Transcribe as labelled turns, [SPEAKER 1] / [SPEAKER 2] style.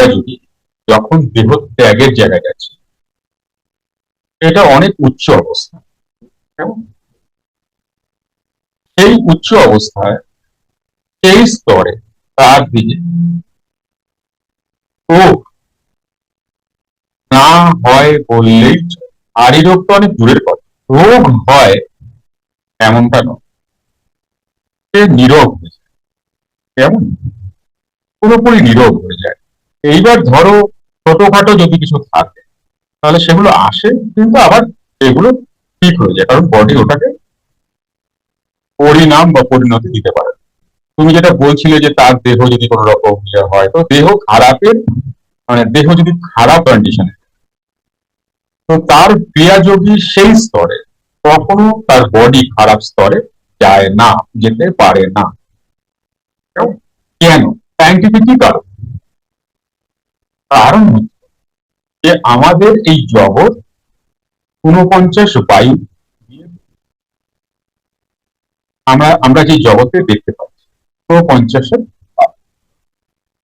[SPEAKER 1] ক্রিয়াযোগী যখন দেহ ত্যাগের জায়গায় যাচ্ছে, এটা অনেক উচ্চ অবস্থা। কেমন? সেই উচ্চ অবস্থায় সেই স্তরে তার দিকে রোগ না হয় বললেই চলে। আর এই রোগ তো অনেক দূরের কথা, রোগ হয় এমনটা নয়, সে নীরব হয়ে যায়। কেমন? পুরোপুরি নীরব হয়ে যায়। এইবার ধরো ছোটখাটো যদি কিছু থাকে তাহলে সেগুলো আসে, কিন্তু আবার এগুলো ঠিক হয়ে যায়, কারণ বডি ওটাকে পরিণাম বা পরিণতি দিতে পারে। তুমি যেটা বলছিলে যে তার দেহ যদি কোনো রকম ইয়ে হয়, তো দেহ খারাপের মানে দেহ যদি খারাপ কন্ডিশনে, তো তার ক্রিয়াযোগী সেই স্তরে কখনো তার বডি খারাপ স্তরে যায় না, যেতে পারে না। কেন? সাইন্টিফিক কি কারণ? কারণ হচ্ছে যে আমাদের এই জগৎ ৪৯ বায়ু দিয়ে, আমরা আমরা যে জগতে দেখতে পাচ্ছি ৪৯